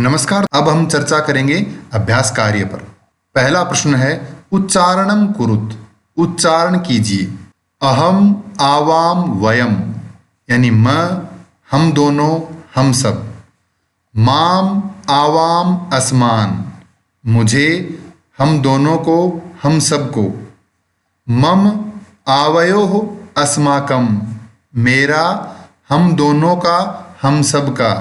नमस्कार। अब हम चर्चा करेंगे अभ्यास कार्य पर। पहला प्रश्न है उच्चारणम कुरुत, उच्चारण कीजिए। अहम, आवाम, वयम यानी मैं, हम दोनों, हम सब। माम, आवाम, अस्मान मुझे, हम दोनों को, हम सबको। मम, आवयोः, अस्माकम मेरा, हम दोनों का, हम सब का।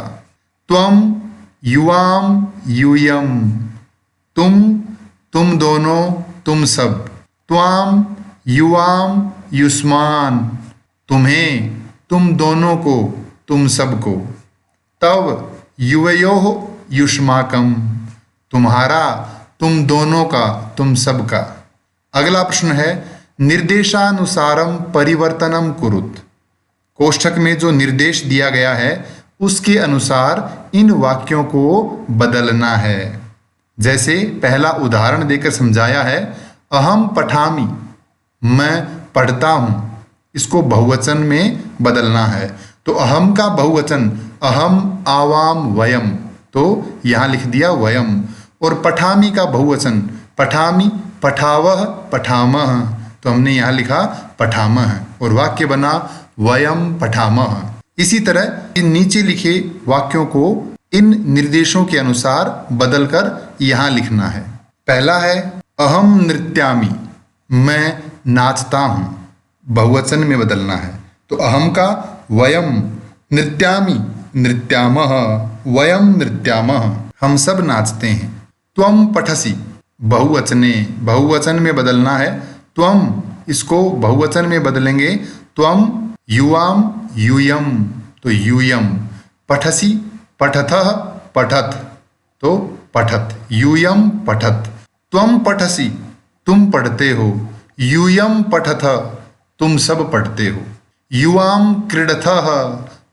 त्वम, युवाम, यूयम तुम दोनों, तुम सब। त्वाम, युवाम, युष्मान तुम्हें, तुम दोनों को, तुम सबको। तव, युवयोः, युष्माकम तुम्हारा, तुम दोनों का, तुम सबका। अगला प्रश्न है निर्देशानुसारम परिवर्तनम कुरुत। कोष्ठक में जो निर्देश दिया गया है उसके अनुसार इन वाक्यों को बदलना है। जैसे पहला उदाहरण देकर समझाया है, अहम पठामि मैं पढ़ता हूँ, इसको बहुवचन में बदलना है। तो अहम का बहुवचन अहम, आवाम, वयम, तो यहाँ लिख दिया वयम। और पठामि का बहुवचन पठामि, पठावह, पठामह, तो हमने यहाँ लिखा पठामह और वाक्य बना वयम पठामह। इसी तरह इन नीचे लिखे वाक्यों को इन निर्देशों के अनुसार बदलकर यहाँ लिखना है। पहला है अहम नृत्यामि मैं नाचता हूँ, बहुवचन में बदलना है। तो अहम का वयम, नृत्यामि नृत्यामः, वयम नृत्यामः हम सब नाचते हैं। त्वम पठसि बहुवचने, बहुवचन में बदलना है। त्वम इसको बहुवचन में बदलेंगे, त्वम युवाम, यूयम, तो यूयम। पठसि, पठतः, पठत, तो पठत, यूयम पठत। त्वम पठसि तुम पढ़ते हो, यूयम पठथ तुम सब पढ़ते हो। युवाम क्रीडथः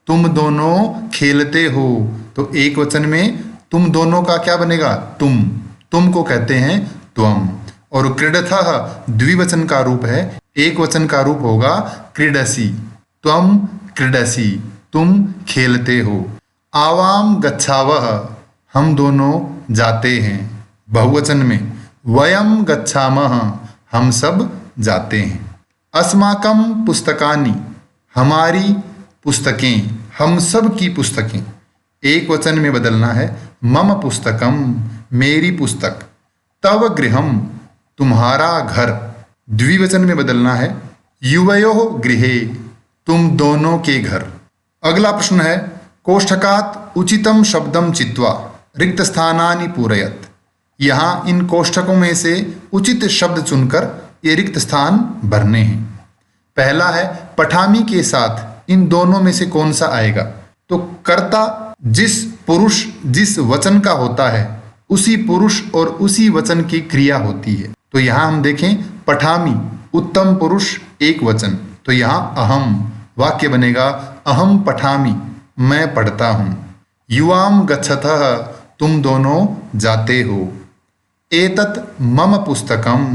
तुम दोनों खेलते हो, तो एक वचन में तुम दोनों का क्या बनेगा, तुम को कहते हैं त्वम। और क्रीडथः द्विवचन का रूप है, एक वचन का रूप होगा क्रीडसि, त्वम क्रीडसि तुम खेलते हो। आवाम गच्छावः हम दोनों जाते हैं, बहुवचन में। वयम गच्छामः हम सब जाते हैं। अस्माकं पुस्तकानि हमारी पुस्तकें, हम सब की पुस्तकें, एक वचन में बदलना है। मम पुस्तकम मेरी पुस्तक। तव गृहम तुम्हारा घर, द्विवचन में बदलना है। युवयोः गृहे तुम दोनों के घर। अगला प्रश्न है कोष्ठकात उचितम शब्दम चित्वा रिक्त स्थानानि पूरयत। यहाँ इन कोष्ठकों में से उचित शब्द चुनकर ये रिक्त स्थान भरने हैं। पहला है पठामी के साथ इन दोनों में से कौन सा आएगा। तो कर्ता जिस पुरुष जिस वचन का होता है उसी पुरुष और उसी वचन की क्रिया होती है। तो यहाँ हम देखें पठामी उत्तम पुरुष एक वचन, तो यहाँ अहम वाक्य बनेगा अहम पठामी मैं पढ़ता हूँ। युवाम गच्छतः तुम दोनों जाते हो। एतत् मम पुस्तकम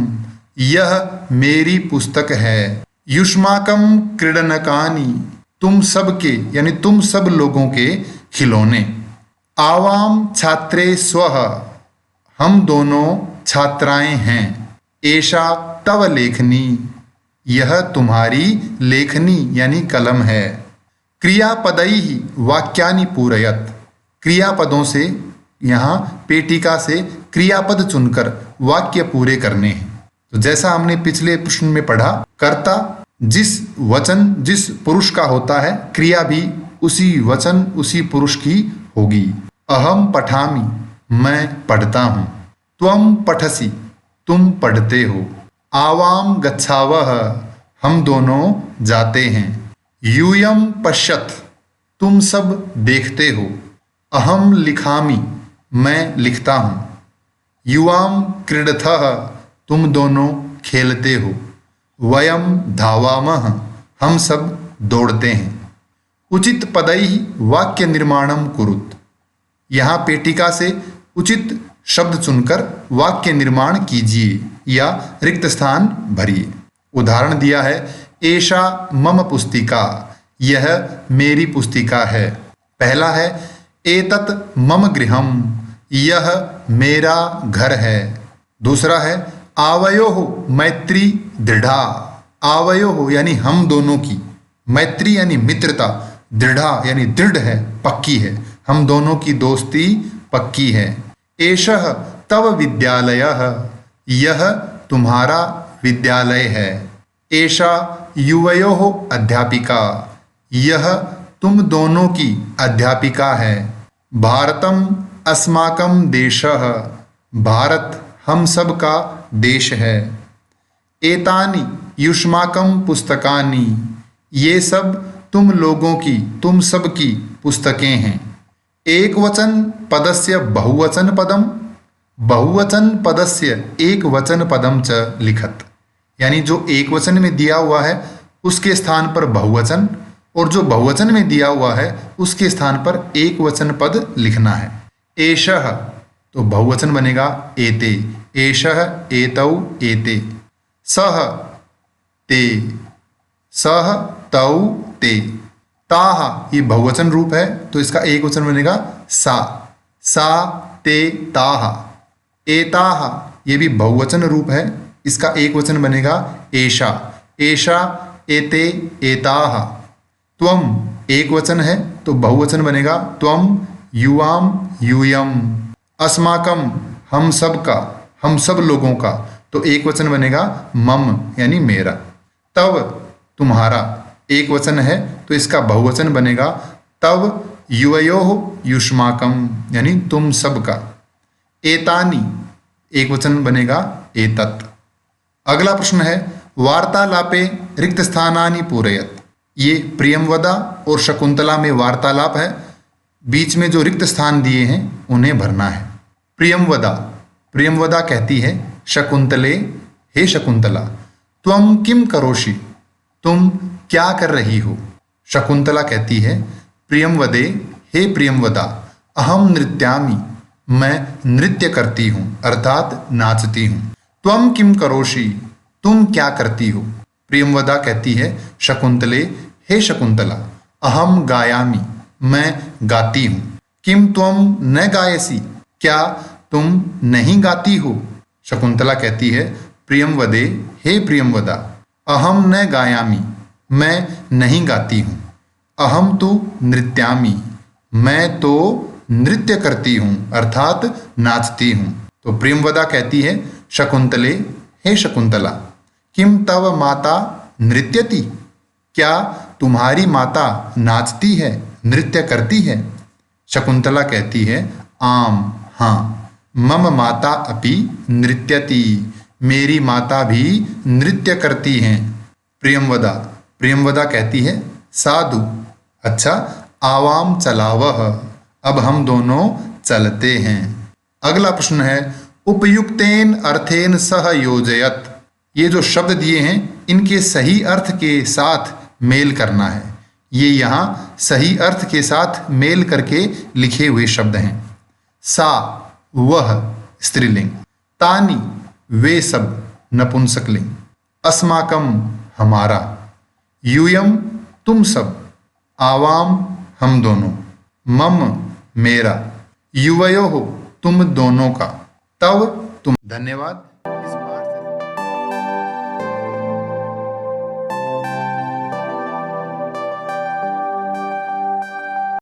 यह मेरी पुस्तक है। युष्माकम क्रीडनकानि तुम सब के यानी तुम सब लोगों के खिलौने। आवाम छात्रे स्वः हम दोनों छात्राएं हैं। एषा तव लेखनी यह तुम्हारी लेखनी यानी कलम है। क्रियापदैहि वाक्यानि पूरयत क्रियापदों से यहाँ पेटिका से क्रियापद चुनकर वाक्य पूरे करने हैं। तो जैसा हमने पिछले प्रश्न में पढ़ा, कर्ता जिस वचन जिस पुरुष का होता है क्रिया भी उसी वचन उसी पुरुष की होगी। अहम पठामि मैं पढ़ता हूँ। त्वम पठसि तुम पढ़ते हो। आवाम गच्छावः हम दोनों जाते हैं। यूयम पश्यत तुम सब देखते हो। अहम लिखामि मैं लिखता हूँ। युवाम क्रीडथः तुम दोनों खेलते हो। वयम धावामः हम सब दौड़ते हैं। उचित पदैहि वाक्य निर्माणम कुरुत यहाँ पेटिका से उचित शब्द चुनकर वाक्य निर्माण कीजिए या रिक्त स्थान भरिए। उदाहरण दिया है एषा मम पुस्तिका यह मेरी पुस्तिका है। पहला है एतत् मम गृहम यह मेरा घर है। दूसरा है आवयोः मैत्री दृढ़ा। आवयोः यानी हम दोनों की, मैत्री यानी मित्रता, दृढ़ा यानी दृढ़ है, पक्की है, हम दोनों की दोस्ती पक्की है। एषः तव विद्यालयः, यह तुम्हारा विद्यालय है। एषा युवयोः अध्यापिका, यह तुम दोनों की अध्यापिका है। भारतम अस्माकं देशः, भारत हम सब का देश है। एतानि युष्माकं पुस्तकानि, ये सब तुम लोगों की, तुम सब की पुस्तकें हैं। एक वचन पदस्य बहुवचन पदम, बहुवचन पदस्य एक वचन पदम च लिखत, यानी जो एक वचन में दिया हुआ है उसके स्थान पर बहुवचन, और जो बहुवचन में दिया हुआ है उसके स्थान पर एक वचन पद लिखना है। एषः तो बहुवचन बनेगा एते, एषः एतौ एते। सः ते, सः तौ ते। ताः ये बहुवचन रूप है तो इसका एक वचन बनेगा सा, सा ते ताः। एताः ये भी बहुवचन रूप है, इसका एक वचन बनेगा एषा, एषा एते एताः। त्वम एक वचन है तो बहुवचन बनेगा त्वम, युवाम यूयम। अस्माकम हम सब का, हम सब लोगों का, तो एक वचन बनेगा मम यानी मेरा। तव तुम्हारा एक वचन है तो इसका बहुवचन बनेगा तव युवयोः युष्माकम यानी तुम सब का। एतानि एक वचन बनेगा एतत्। अगला प्रश्न है वार्तालापे रिक्त स्थानानि पूरयत। ये प्रियमवदा और शकुंतला में वार्तालाप है, बीच में जो रिक्त स्थान दिए हैं उन्हें भरना है। प्रियमवदा, प्रियमवदा कहती है शकुंतले, हे शकुंतला, त्वं किम करोषि, तुम क्या कर रही हो। शकुंतला कहती है प्रियमवदे, हे प्रियमवदा, अहम नृत्यामि, मैं नृत्य करती हूँ अर्थात नाचती हूँ। त्वं किम करोषि, तुम क्या करती हो। प्रियमवदा कहती है शकुंतले, हे शकुंतला, अहम गायामि, मैं गाती हूँ। किम त्वं न गायसी, क्या तुम नहीं गाती हो। शकुंतला कहती है प्रियमवदे, हे प्रियमवदा, अहम न गायामि, मैं नहीं गाती हूँ। अहम तु नृत्यामि, मैं तो नृत्य करती हूँ अर्थात नाचती हूँ। तो प्रियमवदा कहती है शकुंतले, हे शकुंतला, किम तव माता नृत्यति, क्या तुम्हारी माता नाचती है, नृत्य करती है। शकुंतला कहती है आम, हाँ, मम माता अपि नृत्यति, मेरी माता भी नृत्य करती हैं। प्रियमवदा, प्रियमवदा कहती है साधु, अच्छा, आवाम चलावह, अब हम दोनों चलते हैं। अगला प्रश्न है उपयुक्तेन अर्थेन सह योजयत। ये जो शब्द दिए हैं इनके सही अर्थ के साथ मेल करना है। ये यहाँ सही अर्थ के साथ मेल करके लिखे हुए शब्द हैं। सा वह स्त्रीलिंग, तानी वे सब नपुंसकलिंग, अस्माकम हमारा, यूयम तुम सब, आवाम हम दोनों, मम मेरा, युवयोः तुम दोनों का, तव तुम। धन्यवाद।